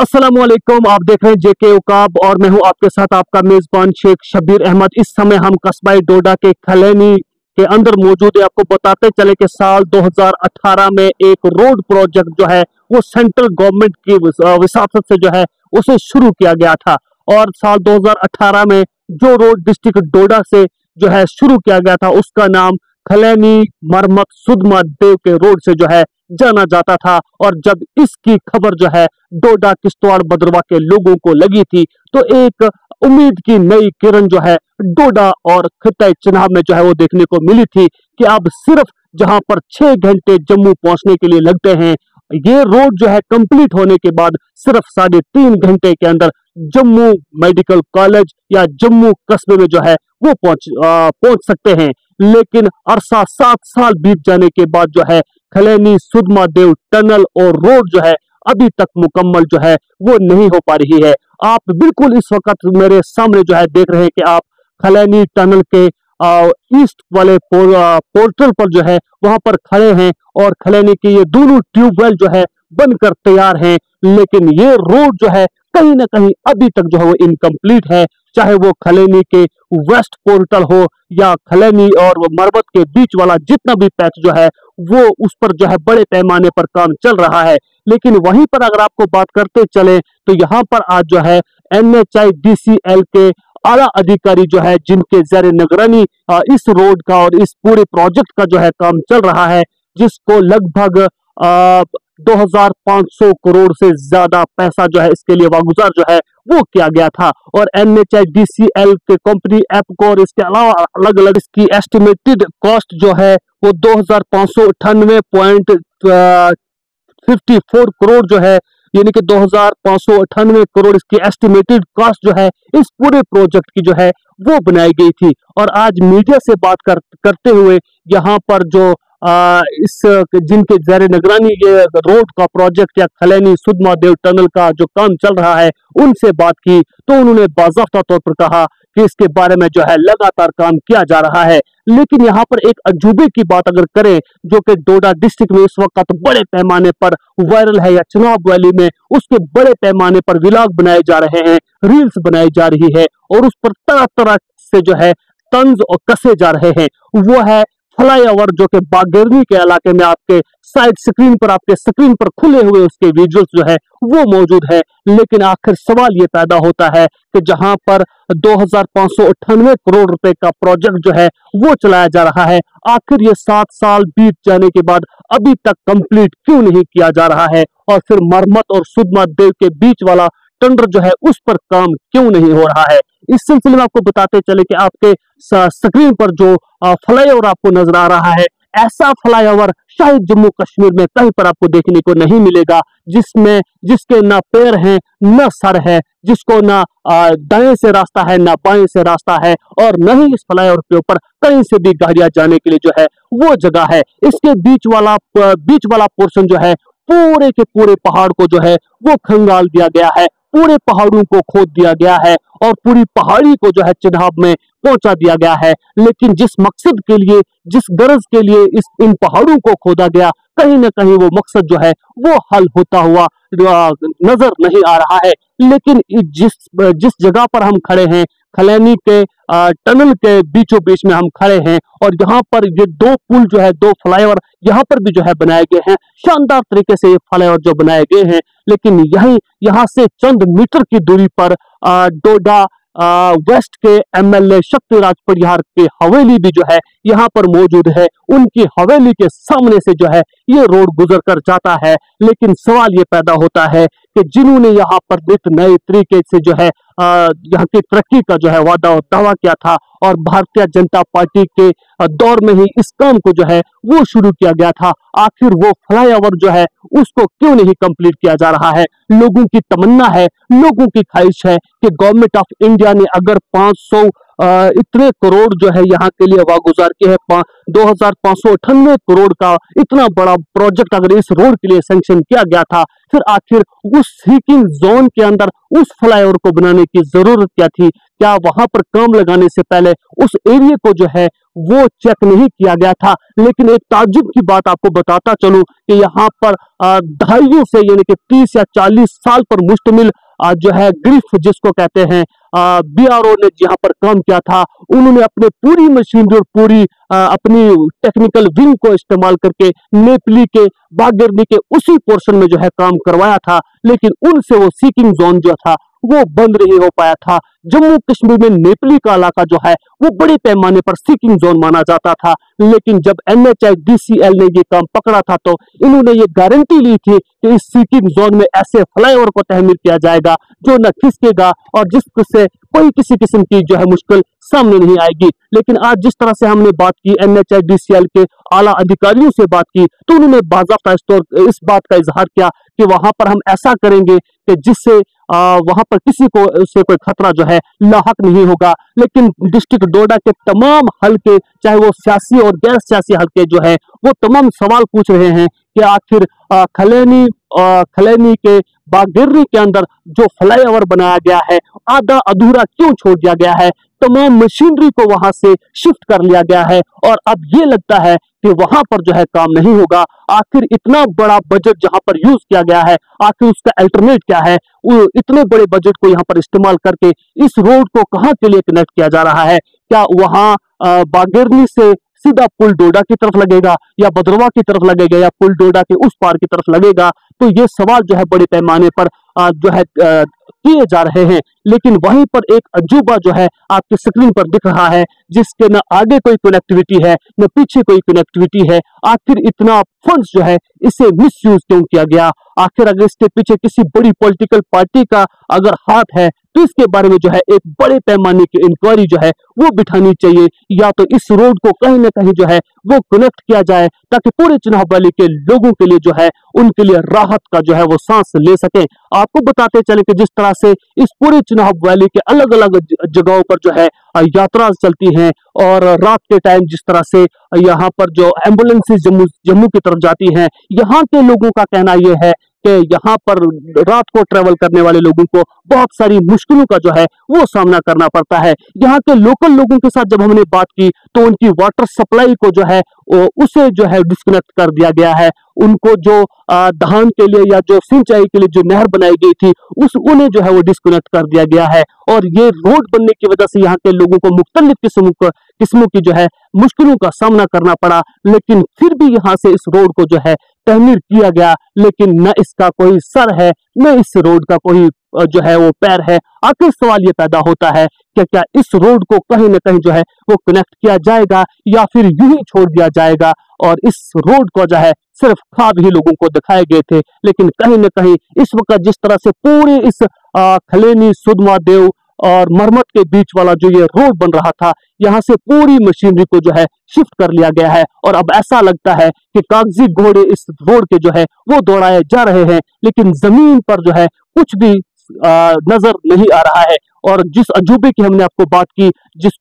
अस्सलामुअलैकुम। आप देख रहे हैं जेके उकाब और मैं हूं आपके साथ आपका मेजबान शेख शब्बीर अहमद। इस समय हम कस्बा डोडा के खलैनी के अंदर मौजूद है। आपको बताते चले कि साल 2018 में एक रोड प्रोजेक्ट जो है वो सेंट्रल गवर्नमेंट की विसासत से जो है उसे शुरू किया गया था। और साल 2018 में जो रोड डिस्ट्रिक्ट डोडा से जो है शुरू किया गया था उसका नाम खलैनी मरमत सुधमा देव के रोड से जो है जाना जाता था। और जब इसकी खबर जो है डोडा किश्तवाड़ भद्रवाह के लोगों को लगी थी तो एक उम्मीद की नई किरण जो है डोडा और खित्ते चिनाब में जो है वो देखने को मिली थी कि अब सिर्फ जहां पर 6 घंटे जम्मू पहुंचने के लिए लगते हैं, ये रोड जो है कंप्लीट होने के बाद सिर्फ 3.5 घंटे के अंदर जम्मू मेडिकल कॉलेज या जम्मू कस्बे में जो है वो पहुंच सकते हैं। लेकिन अरसा 7 साल बीत जाने के बाद जो है खलैनी सुधमा देव टनल और रोड जो है अभी तक मुकम्मल जो है वो नहीं हो पा रही है। आप बिल्कुल इस वक्त मेरे सामने जो है देख रहे हैं कि आप खलैनी टनल के ईस्ट वाले पोर्टल पर जो है वहां पर खड़े हैं और खलैनी के ये दोनों ट्यूबवेल जो है बनकर तैयार हैं। लेकिन ये रोड जो है कहीं ना कहीं अभी तक जो है वो इनकम्प्लीट है। चाहे वो खलैनी के वेस्ट पोर्टल हो या खलैनी और वो मरबत के बीच वाला जितना भी पैच जो है वो उस पर जो है बड़े पैमाने पर काम चल रहा है। लेकिन वहीं पर अगर आपको बात करते चले तो यहाँ पर आज जो है NHIDCL के आला अधिकारी जो है जिनके ज़ेरे निगरानी इस रोड का और इस पूरे प्रोजेक्ट का जो है काम चल रहा है, जिसको लगभग 2500 करोड़ से ज्यादा पैसा जो है इसके लिए वागुजार जो है वो किया गया था। और NHIDCL के कंपनी ऐप को और इसके अलावा अलग अलग इसकी एस्टिमेटेड कॉस्ट जो है वो 2598.54 करोड़ जो है, यानी कि 2598 करोड़ इसकी एस्टिमेटेड कॉस्ट जो है इस पूरे प्रोजेक्ट की जो है वो बनाई गई थी। और आज मीडिया से बात करते हुए यहाँ पर जो इस जिनके ज़ेरे निगरानी ये रोड का प्रोजेक्ट या खलैनी सुधमा देव टनल का जो काम चल रहा है उनसे बात की तो उन्होंने बाज़ाफ्ता तौर पर कहा कि इसके बारे में जो है लगातार काम किया जा रहा है। लेकिन यहाँ पर एक अजूबे की बात अगर करें जो कि डोडा डिस्ट्रिक्ट में इस वक्त बड़े पैमाने पर वायरल है या चिनाब वैली में उसके बड़े पैमाने पर व्लॉग बनाए जा रहे हैं, रील्स बनाई जा रही है और उस पर तरह तरह से जो है तंज और कसे जा रहे हैं, वो है फ्लाईओवर जो कि बागेरनी के इलाके में आपके साइड स्क्रीन पर आपके स्क्रीन पर खुले हुए उसके विजुअल्स जो है वो मौजूद है। लेकिन आखिर सवाल ये पैदा होता है कि जहां पर 2598 करोड़ रुपए का प्रोजेक्ट जो है वो चलाया जा रहा है, आखिर ये 7 साल बीत जाने के बाद अभी तक कंप्लीट क्यों नहीं किया जा रहा है और फिर मरमत और सुधमा देव के बीच वाला टेंडर जो है उस पर काम क्यों नहीं हो रहा है। इस सिलसिले में आपको बताते चले कि आपके स्क्रीन पर जो फ्लाईओवर आपको नजर आ रहा है, ऐसा फ्लाईओवर शायद जम्मू कश्मीर में कहीं पर आपको देखने को नहीं मिलेगा जिसके ना पैर हैं ना सर है, जिसको ना दाएं से रास्ता है ना बाएं से रास्ता है और न ही इस फ्लाईओवर के ऊपर कहीं से भी गाड़ियां जाने के लिए जो है वो जगह है। इसके बीच वाला पोर्शन जो है पूरे के पूरे पहाड़ को जो है वो खंगाल दिया गया है, पूरे पहाड़ों को खोद दिया गया है और पूरी पहाड़ी को जो है चिनाब में पहुंचा दिया गया है। लेकिन जिस मकसद के लिए जिस गरज के लिए इन पहाड़ों को खोदा गया, कहीं ना कहीं वो मकसद जो है वो हल होता हुआ नजर नहीं आ रहा है। लेकिन जिस जगह पर हम खड़े हैं खलैनी के टनल के बीचों बीच में हम खड़े हैं और यहाँ पर ये 2 पुल जो है 2 फ्लाईओवर यहाँ पर भी जो है बनाए गए हैं, शानदार तरीके से ये फ्लाईओवर जो बनाए गए हैं। लेकिन यहाँ से चंद मीटर की दूरी पर डोडा वेस्ट के MLA शक्तिराज परिहार की हवेली भी जो है यहाँ पर मौजूद है। उनकी हवेली के सामने से जो है ये रोड गुजर कर जाता है। लेकिन सवाल ये पैदा होता है कि जिन्होंने यहाँ पर नित नए तरीके से जो है यहाँ की तरक्की का जो है वादा और दावा किया था और भारतीय जनता पार्टी के दौर में ही इस काम को जो है वो शुरू किया गया था, आखिर वो फ्लाईओवर जो है उसको क्यों नहीं कंप्लीट किया जा रहा है। लोगों की तमन्ना है, लोगों की ख्वाहिश है कि गवर्नमेंट ऑफ इंडिया ने अगर 500 इतने करोड़ जो है यहाँ के लिए वागुजार किए हैं। 2598 करोड़ का इतना बड़ा प्रोजेक्ट अगर इस रोड के लिए सैंक्शन किया गया था, फिर आखिर उस सीकिंग जोन के अंदर उस फ्लाईओवर को बनाने की जरूरत क्या थी? क्या वहां पर काम लगाने से पहले उस एरिया को जो है वो चेक नहीं किया गया था? लेकिन एक ताज्जुब की बात आपको बताता चलूं कि यहाँ पर दहाइयों से यानी कि 30 या 40 साल पर मुश्तमिल जो है ग्रिफ जिसको कहते हैं, बीआरओ ने यहाँ पर काम किया था। उन्होंने अपने पूरी मशीनरी और पूरी अपनी टेक्निकल विंग को इस्तेमाल करके नेपली के बागरनी के उसी पोर्शन में जो है काम करवाया था, लेकिन उनसे वो सीकिंग जोन जो था वो बंद नहीं हो पाया था। जम्मू कश्मीर में नेपली का इलाका जो है वो बड़े पैमाने पर सीकिंग जोन माना जाता था, लेकिन जब NHIDCL ने ये काम पकड़ा था तो इन्होंने ये गारंटी ली थी कि इस सीकिंग जोन में ऐसे फ्लाईओवर को तहमीर किया जाएगा जो न खिसकेगा और जिससे कोई किसी किस्म की जो है मुश्किल सामने नहीं आएगी। लेकिन आज जिस तरह से हमने बात की, NHIDCL के आला अधिकारियों से बात की, तो उन्होंने बाज़ाब्ता इस बात का इजहार किया कि वहां पर हम ऐसा करेंगे कि जिससे वहां पर किसी को उससे कोई खतरा जो है लाहक नहीं होगा। लेकिन डिस्ट्रिक्ट डोडा के तमाम हलके, चाहे वो सियासी और गैर सियासी हलके जो है, वो तमाम सवाल पूछ रहे हैं कि आखिर खलैनी के बागेरनी के अंदर जो फ्लाईओवर बनाया गया है आधा अधूरा क्यों छोड़ दिया गया है? तमाम मशीनरी को वहां से शिफ्ट कर लिया गया है और अब ये लगता है कि वहां पर जो है काम नहीं होगा। आखिर इतना बड़ा बजट जहां पर यूज किया गया है, आखिर उसका अल्टरनेट क्या है? इतने बड़े बजट को यहाँ पर इस्तेमाल करके इस रोड को कहाँ के लिए कनेक्ट किया जा रहा है? क्या वहां बागेरनी से सीधा पुल डोडा की तरफ लगेगा या भद्रवा की तरफ लगेगा या पुल डोडा के उस पार की तरफ लगेगा? तो ये सवाल जो है बड़े पैमाने पर जो है किए जा रहे हैं। लेकिन वहीं पर एक अजूबा जो है आपकी स्क्रीन पर दिख रहा है, जिसके न आगे कोई कनेक्टिविटी है न पीछे कोई कनेक्टिविटी है। आखिर इतना फंड्स जो है इसे मिसयूज क्यों किया गया? आखिर अगर इसके पीछे किसी बड़ी पॉलिटिकल पार्टी का अगर हाथ है तो इसके बारे में जो है एक बड़े पैमाने की इंक्वायरी जो है वो बिठानी चाहिए, या तो इस रोड को कहीं ना कहीं जो है वो कनेक्ट किया जाए ताकि पूरे चुनाव वैली के लोगों के लिए जो है उनके लिए राहत का जो है वो सांस ले सकें। आपको बताते चले कि जिस तरह से इस पूरे चुनाव वैली के अलग अलग जगहों पर जो है यात्रा चलती हैं और रात के टाइम जिस तरह से यहाँ पर जो एम्बुलेंसेज जम्मू की तरफ जाती हैं, यहाँ के लोगों का कहना यह है कि यहाँ पर रात को ट्रेवल करने वाले लोगों को बहुत सारी मुश्किलों का जो है वो सामना करना पड़ता है। यहाँ के लोकल लोगों के साथ जब हमने बात की तो उनकी वाटर सप्लाई को जो है उसे जो है डिस्कनेक्ट कर दिया गया है। उनको जो धान के लिए या जो सिंचाई के लिए जो नहर बनाई गई थी उन्हें जो है वो डिस्कनेक्ट कर दिया गया है। और ये रोड बनने की वजह से यहाँ के लोगों को मुख्तलिफ किस्मों की जो है मुश्किलों का सामना करना पड़ा, लेकिन फिर भी यहाँ से इस रोड को जो है तहमीर किया गया। लेकिन न इसका कोई सर है न इस रोड का कोई जो है वो पैर है। आखिर सवाल ये पैदा होता है कि क्या इस रोड को कहीं ना कहीं जो है वो कनेक्ट किया जाएगा या फिर यूं ही छोड़ दिया जाएगा? और इस रोड को जो है सिर्फ ख्वाब ही लोगों को दिखाए गए थे, लेकिन कहीं ना कहीं इस वक्त जिस तरह से पूरे इस खलेनी सुदमा देव और मरमत के बीच वाला जो ये रोड बन रहा था, यहाँ से पूरी मशीनरी को जो है शिफ्ट कर लिया गया है और अब ऐसा लगता है कि कागजी घोड़े इस रोड के जो है वो दौड़ाए जा रहे हैं, लेकिन जमीन पर जो है कुछ भी नजर नहीं आ रहा है। और जिस अजूबे की हमने आपको बात की, जिस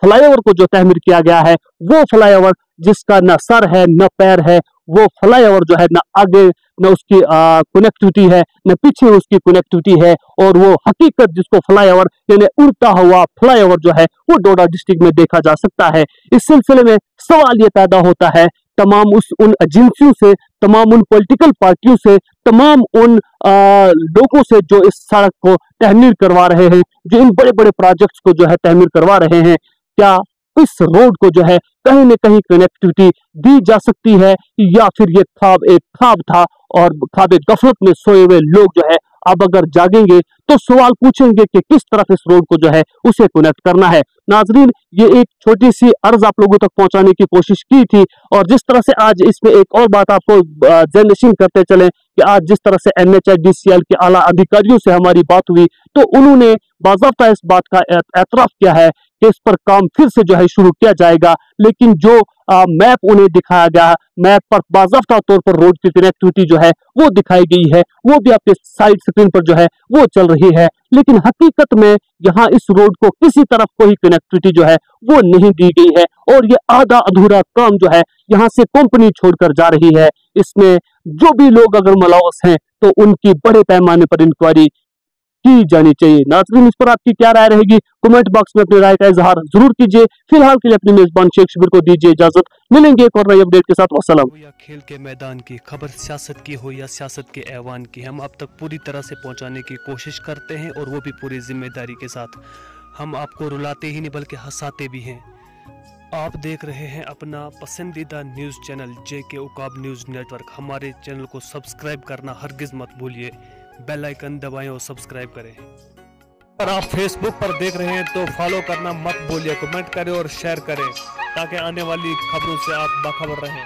फ्लाईओवर को जो तहमीर किया गया है, वो फ्लाईओवर जिसका न सर है न पैर है, वो फ्लाईओवर जो है न आगे न उसकी कनेक्टिविटी है न पीछे उसकी कनेक्टिविटी है, और वो हकीकत जिसको फ्लाईओवर यानी उड़ता हुआ फ्लाईओवर जो है वो डोडा डिस्ट्रिक्ट में देखा जा सकता है। इस सिलसिले में सवाल ये पैदा होता है तमाम उन एजेंसियों से, तमाम उन पॉलिटिकल पार्टियों से, तमाम उन लोगों से जो इस सड़क को तहमीर करवा रहे हैं, जो इन बड़े बड़े प्रोजेक्ट्स को जो है तहमीर करवा रहे हैं, क्या इस रोड को जो है कहीं न कहीं कनेक्टिविटी दी जा सकती है या फिर ये एक ख्वाब था और ख्वाब गफलत में सोए हुए लोग जो है अब अगर जागेंगे तो सवाल पूछेंगे कि किस तरफ इस रोड को जो है उसे कनेक्ट करना है। नाजरीन, ये एक छोटी सी अर्ज आप लोगों तक पहुंचाने की कोशिश की थी, और जिस तरह से आज इसमें एक और बात आपको जनरेशन करते चले कि आज जिस तरह से NHIDCL के आला अधिकारियों से हमारी बात हुई तो उन्होंने बाज़ाब्ता इस बात का एतराफ किया है इस पर काम फिर से जो है शुरू किया जाएगा। लेकिन जो मैप उन्हें दिखाया गया, मैप पर बाज़ाफ्ता तौर पर रोड की कनेक्टिविटी जो है वो दिखाई गई है, वो भी आपके साइड स्क्रीन पर जो है वो चल रही है। लेकिन हकीकत में यहाँ इस रोड को किसी तरफ कोई कनेक्टिविटी जो है वो नहीं दी गई है, और ये आधा अधूरा काम जो है यहाँ से कंपनी छोड़कर जा रही है। इसमें जो भी लोग अगर मुलव्वस हैं तो उनकी बड़े पैमाने पर इंक्वायरी की जानी चाहिए। नाज़रीन, इस पर आपकी क्या राय रहेगी? कमेंट बॉक्स में अपनी राय का इजहार जरूर कीजिए। फिलहाल के लिए अपने मेजबान शेख शबीर को दीजिए इजाजत। मिलेंगे एक और नई अपडेट के साथ। वस्सलाम। या खेल के मैदान की खबर, सियासत की हो या सियासत के ऐवान की, हम आप तक पूरी तरह से पहुंचाने की कोशिश करते हैं, और वो भी पूरी जिम्मेदारी के साथ। हम आपको रुलाते ही नहीं बल्कि हंसाते भी हैं। आप देख रहे हैं अपना पसंदीदा news channel JK Uqab news network. हमारे चैनल को सब्सक्राइब करना हरगिज़ मत भूलिए। बेल आइकन दबाएं और सब्सक्राइब करें। अगर आप फेसबुक पर देख रहे हैं तो फॉलो करना मत भूलिए। कमेंट करें और शेयर करें ताकि आने वाली खबरों से आप बाखबर रहें।